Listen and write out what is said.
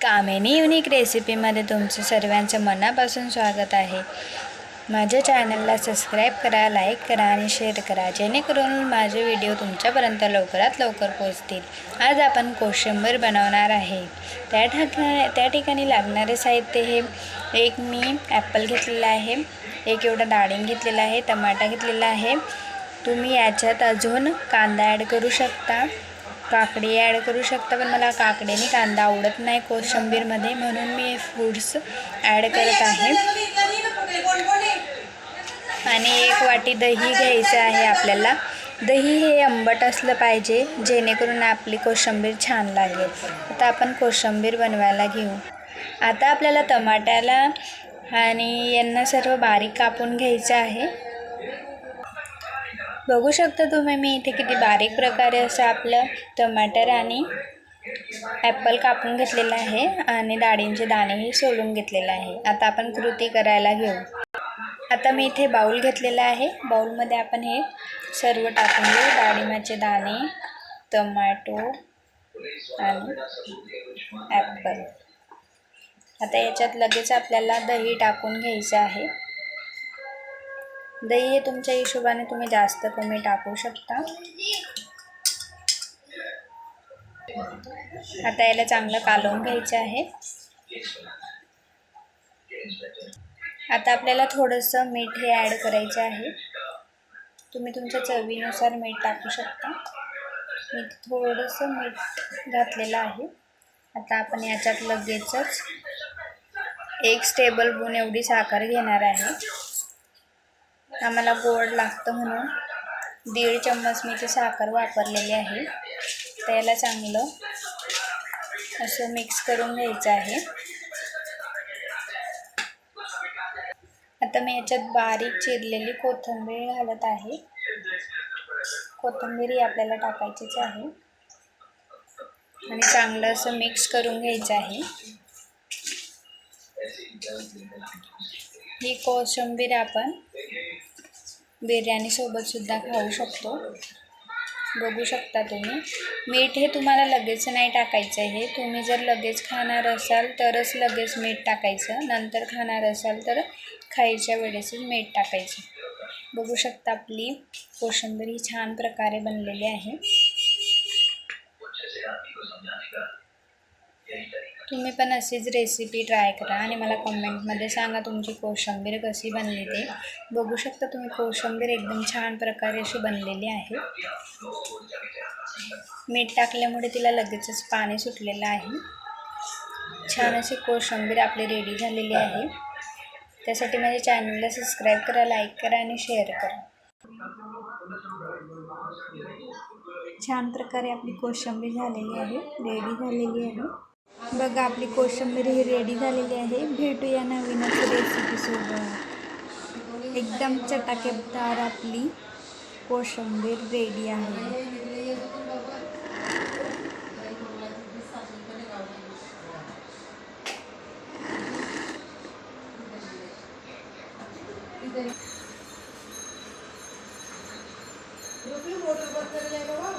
कामिनी unique रेसिपीमध्ये तुमचं सर्वांचं मनापासून स्वागत आहे। माझ्या चॅनलला सबस्क्राईब करा, लाईक करा आणि शेअर करा, जेणेकरून माझे व्हिडिओ तुमच्यापर्यंत लवकरात लवकर पोहोचतील। आज आपण कोशिंबीर बनवणार आहे। त्या ठिकाणी लागणारे साहित्य हे एक मी ॲपल घेतलेला आहे, एक एवढा डाळिंब घेतलेला आहे, टमाटा घेतलेला आहे। तुम्ही याच्यात अजून कांदा ॲड करू शकता, काकडी ॲड करू शकता, पण मला काकडी आणि कांदा आवडत नाही कोशिंबीरमध्ये, म्हणून मी फ्रूट्स ॲड करत आहे। आणि एक वाटी दही घ्यायचं आहे आपल्याला। दही हे आंबट असलं पाहिजे, जेणेकरून आपली कोशिंबीर छान लागेल। आता आपण कोशिंबीर बनवायला घेऊ। आता आपल्याला टमाट्याला आणि यांना सर्व बारीक कापून घ्यायचं आहे। बघू शकता तुम्ही मी इथे किती बारीक प्रकारे असं आपलं टमाटर आणि ॲपल कापून घेतलेलं आहे आणि डाळिंबचे दाणेही सोलून घेतलेले आहे। आता आपण कृती करायला घेऊ। आता मी इथे बाउल घेतलेला आहे, बाउलमध्ये आपण हे सर्व टाकून घेऊ, डाळिंबाचे दाणे, टमाटो आणि ॲपल। आता याच्यात लगेच आपल्याला दही टाकून घ्यायचं आहे। दही हे तुमच्या हिशोबाने तुम्ही जास्त कमी टाकू शकता। आता याला चांगलं कालवून घ्यायचं आहे। आता आपल्याला थोडंसं मीठ हे ॲड करायचं आहे। तुम्ही तुमच्या चवीनुसार मीठ टाकू शकता। मी थोडंसं मीठ घातलेलं आहे। आता आपण याच्यात लगेचच 1 टेबलस्पून एवढी साखर घेणार आहे। आम्हाला गोड लागतं म्हणून 1.5 चम्मच मी ती साखर वापरलेली आहे। त्याला चांगलं असं मिक्स करून घ्यायचं आहे। आता मी याच्यात बारीक चिरलेली कोथिंबीर घालत आहे। कोथिंबीर ही आपल्याला टाकायचीच आहे आणि चांगलं असं मिक्स करून घ्यायचं आहे। ही कोशिंबीर आपण बिर्याणी सोबत सुद्धा खाऊ शकतो। बघू शकता तुम्ही, मीठ हे तुम्हाला लगेच नाही टाकायचं आहे। तुम्ही जर लगेच खाणार असाल तरच लगेच मीठ टाकायचं, नंतर खाणार असाल तर खायच्या वेळेसच मीठ टाकायचं। बघू शकता आपली कोशिंबीर ही छान प्रकारे बनलेली आहे। तुम्ही पण अशीच रेसिपी ट्राय करा आणि मला कमेंटमध्ये सांगा तुमची कोशिंबीर कशी बनली ते। बघू शकता तुम्ही कोशिंबीर एकदम छान प्रकारे अशी बनलेली आहे। मीठ टाकल्यामुळे तिला लगेचच पाणी सुटलेलं आहे। छान अशी कोशिंबीर आपली रेडी झालेली आहे। त्यासाठी माझ्या चॅनलला सबस्क्राईब करा, लाईक करा आणि शेअर करा। छान प्रकारे आपली कोशिंबीर झालेली आहे, रेडी झालेली आहे। बघा आपली कोशिंबीर ही रेडी झालेली आहे। भेटूया नवीनच रेसिपीसोबत। एकदम चटाकेदार आपली कोशिंबीर रेडी आहे। मोटर बंद कर जाएगा।